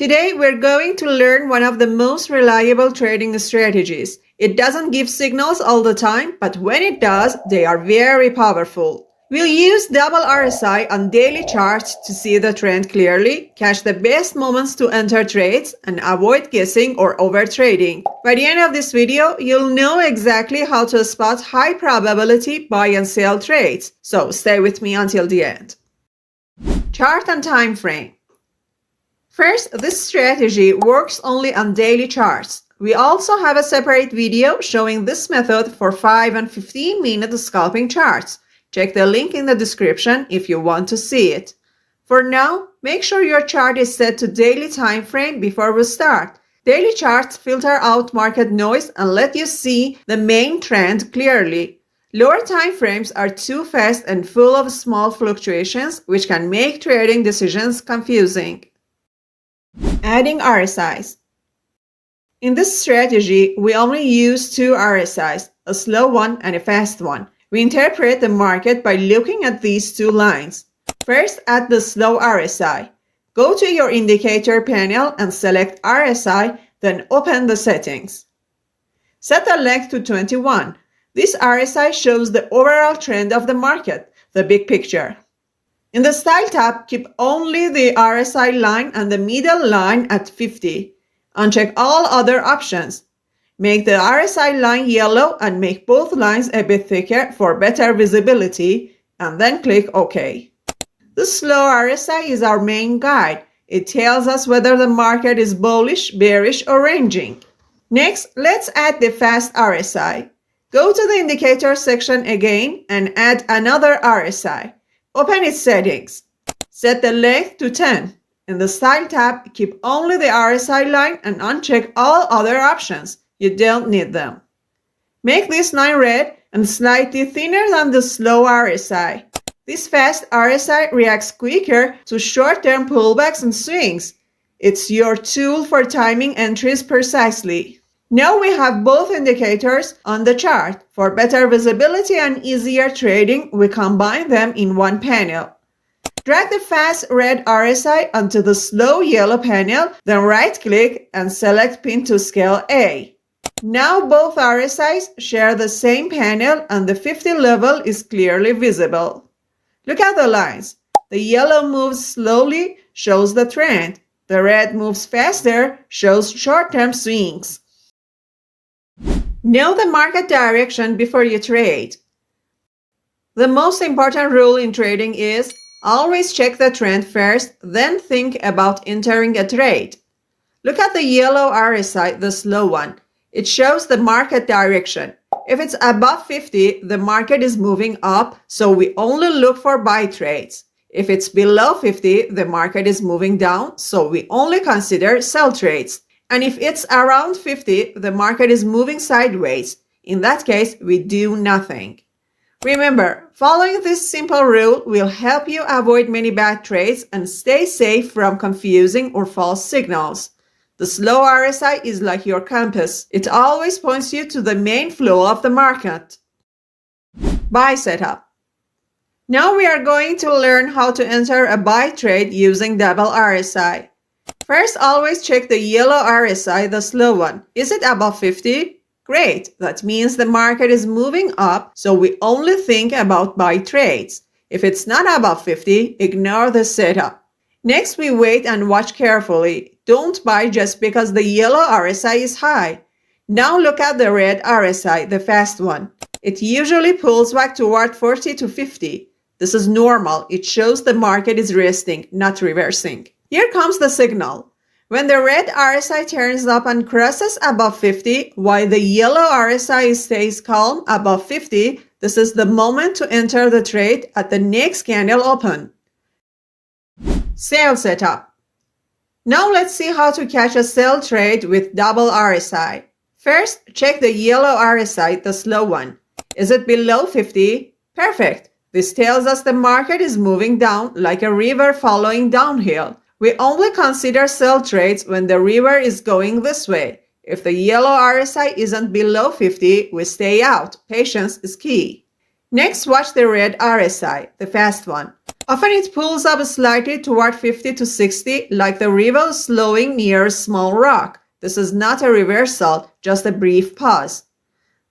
Today, we're going to learn one of the most reliable trading strategies. It doesn't give signals all the time, but when it does, they are very powerful. We'll use Double RSI on daily charts to see the trend clearly, catch the best moments to enter trades, and avoid guessing or overtrading. By the end of this video, you'll know exactly how to spot high probability buy and sell trades. So stay with me until the end. Chart and time frame. First, this strategy works only on daily charts. We also have a separate video showing this method for 5 and 15-minute scalping charts. Check the link in the description if you want to see it. For now, make sure your chart is set to daily time frame before we start. Daily charts filter out market noise and let you see the main trend clearly. Lower time frames are too fast and full of small fluctuations, which can make trading decisions confusing. Adding RSIs. In this strategy, we only use two RSIs, a slow one and a fast one. We interpret the market by looking at these two lines. First, add the slow RSI. Go to your indicator panel and select RSI, then open the settings. Set the length to 21. This RSI shows the overall trend of the market, the big picture. In the Style tab, keep only the RSI line and the middle line at 50. Uncheck all other options. Make the RSI line yellow and make both lines a bit thicker for better visibility, and then click OK. The slow RSI is our main guide. It tells us whether the market is bullish, bearish, or ranging. Next, let's add the fast RSI. Go to the indicator section again and add another RSI. Open its settings. Set the length to 10. In the Style tab, keep only the RSI line and uncheck all other options. You don't need them. Make this line red and slightly thinner than the slow RSI. This fast RSI reacts quicker to short-term pullbacks and swings. It's your tool for timing entries precisely. Now we have both indicators on the chart. For better visibility and easier trading, we combine them in one panel. Drag the fast red RSI onto the slow yellow panel, then right-click and select Pin to Scale A. Now both RSIs share the same panel and the 50 level is clearly visible. Look at the lines. The yellow moves slowly, shows the trend. The red moves faster, shows short-term swings. Know the market direction before you trade. The most important rule in trading is always check the trend first, then think about entering a trade. Look at the yellow RSI, the slow one. It shows the market direction. If it's above 50, the market is moving up, so we only look for buy trades. If it's below 50, the market is moving down, so we only consider sell trades. And if it's around 50, the market is moving sideways. In that case, we do nothing. Remember, following this simple rule will help you avoid many bad trades and stay safe from confusing or false signals. The slow RSI is like your compass. It always points you to the main flow of the market. Buy setup. Now we are going to learn how to enter a buy trade using Double RSI. First, always check the yellow RSI, the slow one. Is it above 50? Great, that means the market is moving up, so we only think about buy trades. If it's not above 50, ignore the setup. Next, we wait and watch carefully. Don't buy just because the yellow RSI is high. Now look at the red RSI, the fast one. It usually pulls back toward 40 to 50. This is normal. It shows the market is resting, not reversing. Here comes the signal. When the red RSI turns up and crosses above 50, while the yellow RSI stays calm above 50, this is the moment to enter the trade at the next candle open. Sell setup. Now let's see how to catch a sell trade with Double RSI. First, check the yellow RSI, the slow one. Is it below 50? Perfect. This tells us the market is moving down like a river following downhill. We only consider sell trades when the river is going this way. If the yellow RSI isn't below 50, we stay out. Patience is key. Next, watch the red RSI, the fast one. Often it pulls up slightly toward 50 to 60 like the river slowing near a small rock. This is not a reversal, just a brief pause.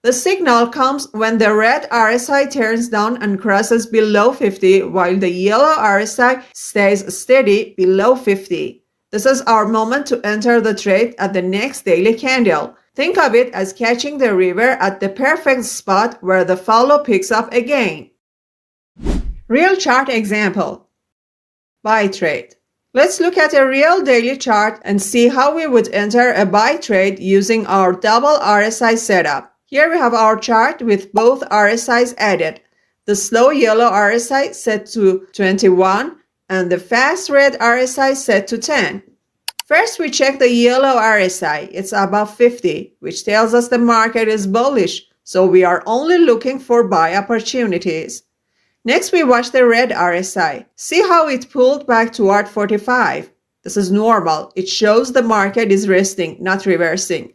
The signal comes when the red RSI turns down and crosses below 50 while the yellow RSI stays steady below 50. This is our moment to enter the trade at the next daily candle. Think of it as catching the river at the perfect spot where the follow picks up again. Real chart example. Buy trade. Let's look at a real daily chart and see how we would enter a buy trade using our double RSI setup. Here we have our chart with both RSIs added. The slow yellow RSI set to 21 and the fast red RSI set to 10. First, we check the yellow RSI. It's above 50, which tells us the market is bullish, so we are only looking for buy opportunities. Next, we watch the red RSI. See how it pulled back toward 45. This is normal. It shows the market is resting, not reversing.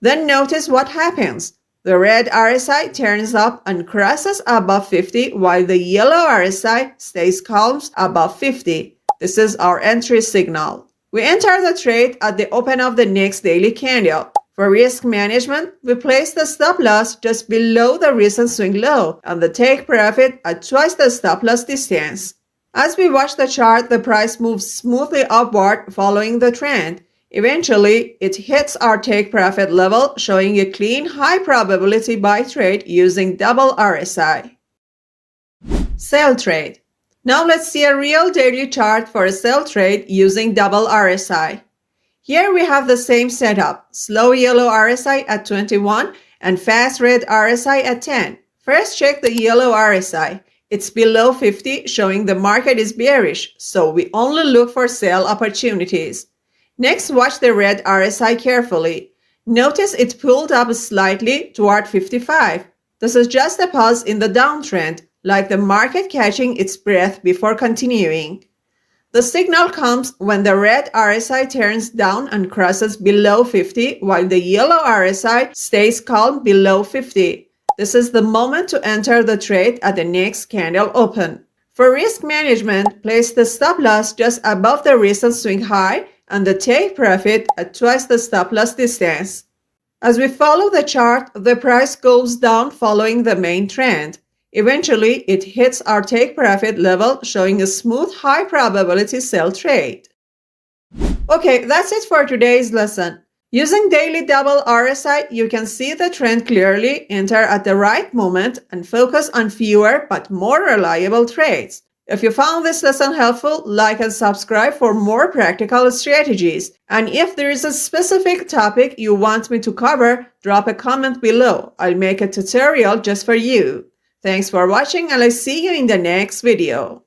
Then notice what happens. The red RSI turns up and crosses above 50 while the yellow RSI stays calm above 50. This is our entry signal. We enter the trade at the open of the next daily candle. For risk management, we place the stop loss just below the recent swing low and the take profit at twice the stop loss distance. As we watch the chart, the price moves smoothly upward following the trend. Eventually, it hits our take profit level, showing a clean, high probability buy trade using double RSI. Sell trade. Now let's see a real daily chart for a sell trade using double RSI. Here we have the same setup, slow yellow RSI at 21 and fast red RSI at 10. First, check the yellow RSI. It's below 50, showing the market is bearish, so we only look for sell opportunities. Next, watch the red RSI carefully. Notice it pulled up slightly toward 55. This is just a pause in the downtrend, like the market catching its breath before continuing. The signal comes when the red RSI turns down and crosses below 50 while the yellow RSI stays calm below 50. This is the moment to enter the trade at the next candle open. For risk management, place the stop loss just above the recent swing high and the take profit at twice the stop loss distance. As we follow the chart, the price goes down following the main trend. Eventually, it hits our take profit level, showing a smooth, high probability sell trade. Okay, that's it for today's lesson. Using daily double RSI, you can see the trend clearly, enter at the right moment, and focus on fewer but more reliable trades. If you found this lesson helpful, like and subscribe for more practical strategies. And if there is a specific topic you want me to cover, drop a comment below. I'll make a tutorial just for you. Thanks for watching and I'll see you in the next video.